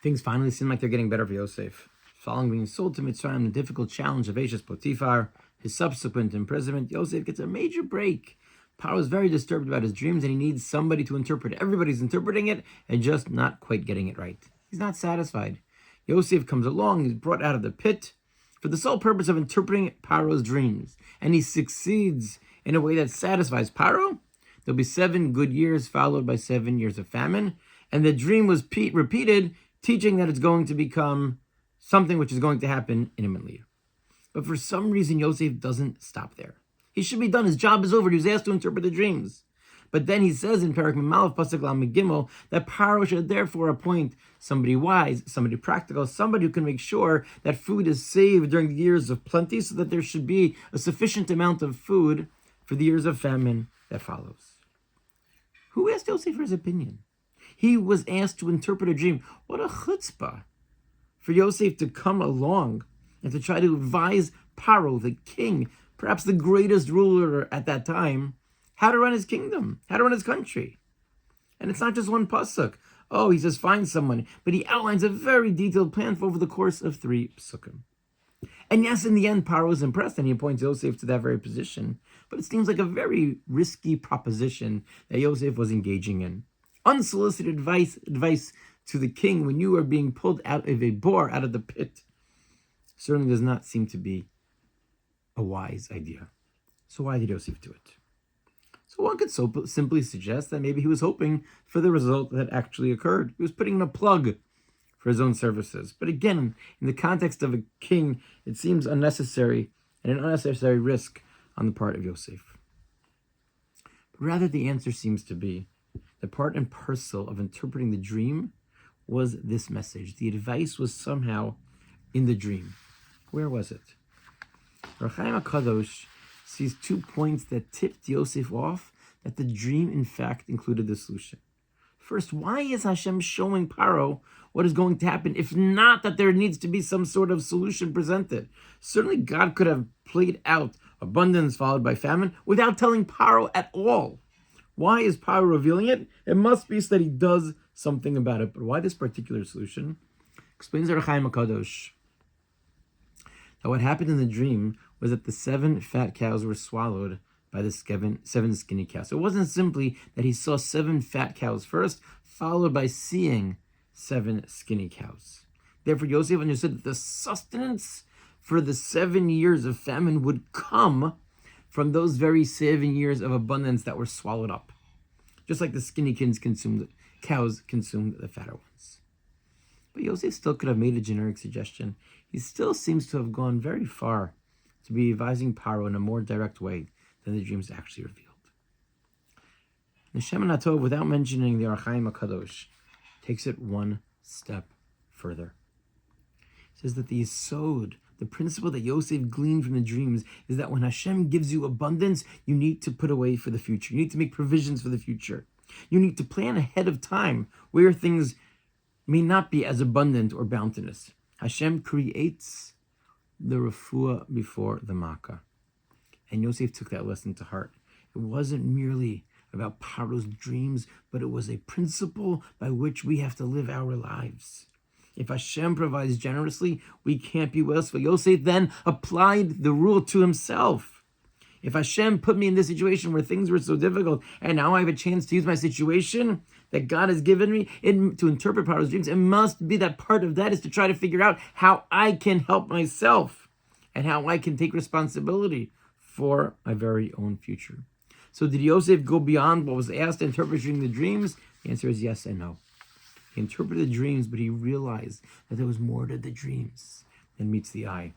Things finally seem like they're getting better for Yosef. Following being sold to Mitzrayim, the difficult challenge of Eshes Potiphar, his subsequent imprisonment, Yosef gets a major break. Paroh is very disturbed about his dreams, and he needs somebody to interpret it. Everybody's interpreting it and just not quite getting it right. He's not satisfied. Yosef comes along, he's brought out of the pit for the sole purpose of interpreting Paroh's dreams, and he succeeds in a way that satisfies Paroh. There'll be 7 good years followed by 7 years of famine, and the dream was repeated, teaching that it's going to become something which is going to happen imminently. But for some reason, Yosef doesn't stop there. He should be done. His job is over. He was asked to interpret the dreams. But then he says in Perek Memalev Pasuk Lamed Gimel that Paroh should therefore appoint somebody wise, somebody practical, somebody who can make sure that food is saved during the years of plenty, so that there should be a sufficient amount of food for the years of famine that follows. Who asked Yosef for his opinion? He was asked to interpret a dream. What a chutzpah for Yosef to come along and to try to advise Paroh, the king, perhaps the greatest ruler at that time, how to run his kingdom, how to run his country. And it's not just one pasuk. Oh, he says, find someone. But he outlines a very detailed plan for over the course of 3 psukim. And yes, in the end, Paroh is impressed, and he appoints Yosef to that very position. But it seems like a very risky proposition that Yosef was engaging in. Unsolicited advice to the king when you are being pulled out of a bore, out of the pit, certainly does not seem to be a wise idea. So why did Yosef do it? So one could simply suggest that maybe he was hoping for the result that actually occurred. He was putting in a plug for his own services. But again, in the context of a king, it seems unnecessary and an unnecessary risk on the part of Yosef. But rather, the answer seems to be the part and parcel of interpreting the dream was this message. The advice was somehow in the dream. Where was it? Rav Chaim HaKadosh sees 2 points that tipped Yosef off that the dream, in fact, included the solution. First, why is Hashem showing Paroh what is going to happen, if not that there needs to be some sort of solution presented? Certainly, God could have played out abundance followed by famine without telling Paroh at all. Why is Paroh revealing it? It must be so that he does something about it. But why this particular solution? Explains Rav Chaim HaKadosh that what happened in the dream was that the 7 fat cows were swallowed by the 7 skinny cows. So it wasn't simply that he saw 7 fat cows first, followed by seeing 7 skinny cows. Therefore, Yosef understood that the sustenance for the 7 years of famine would come from those very 7 years of abundance that were swallowed up. Just like the skinny cows consumed the fatter ones. But Yosef still could have made a generic suggestion. He still seems to have gone very far to be advising Paroh in a more direct way than the dreams actually revealed. The Shemin HaTov, without mentioning the Rav Chaim HaKadosh, takes it one step further. He says that the Yesod, the principle that Yosef gleaned from the dreams, is that when Hashem gives you abundance, you need to put away for the future. You need to make provisions for the future. You need to plan ahead of time where things may not be as abundant or bounteous. Hashem creates the refuah before the makkah. And Yosef took that lesson to heart. It wasn't merely about Paroh's dreams, but it was a principle by which we have to live our lives. If Hashem provides generously, we can't be wasteful. Yosef then applied the rule to himself. If Hashem put me in this situation where things were so difficult, and now I have a chance to use my situation that God has given me to interpret Paroh's dreams, it must be that part of that is to try to figure out how I can help myself and how I can take responsibility for my very own future. So did Yosef go beyond what was asked interpreting the dreams? The answer is yes and no. He interpreted the dreams, but he realized that there was more to the dreams than meets the eye.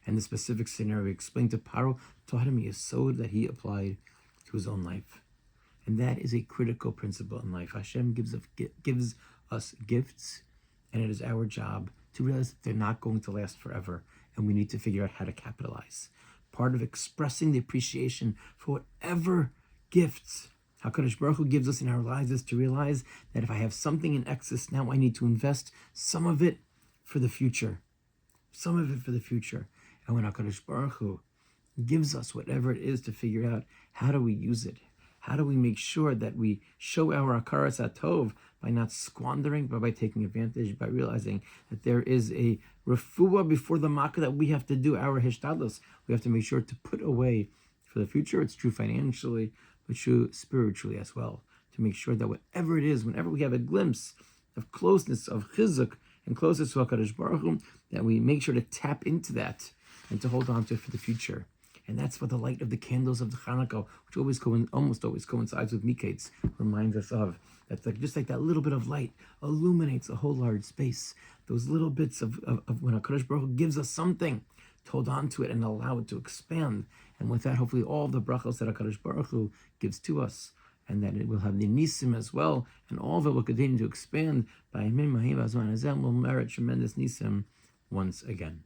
And the specific scenario he explained to Paroh taught him a yesod that he applied to his own life. And that is a critical principle in life. Hashem gives us gifts, and it is our job to realize that they're not going to last forever, and we need to figure out how to capitalize. Part of expressing the appreciation for whatever gifts HaKadosh Baruch Hu gives us in our lives is to realize that if I have something in excess, now I need to invest some of it for the future. Some of it for the future. And when HaKadosh Baruch Hu gives us whatever it is to figure out, how do we use it? How do we make sure that we show our Hakaras HaTov by not squandering, but by taking advantage, by realizing that there is a refuah before the makkah that we have to do, our hishtadlus. We have to make sure to put away for the future. It's true financially, but true spiritually as well. To make sure that whatever it is, whenever we have a glimpse of closeness, of chizuk, and closeness to HaKadosh Baruch Hu, that we make sure to tap into that and to hold on to it for the future. And that's what the light of the candles of the Hanukkah, which almost always coincides with Mikeitz, reminds us of. That's like just like that little bit of light illuminates a whole large space. Those little bits of when HaKadosh Baruch Hu gives us something, to hold on to it and allow it to expand. And with that, hopefully all the brachos that HaKadosh Baruch Hu gives to us, and that it will have the nisim as well, and all of it will continue to expand by Yemim Mahim Azman Azem will merit tremendous nisim once again.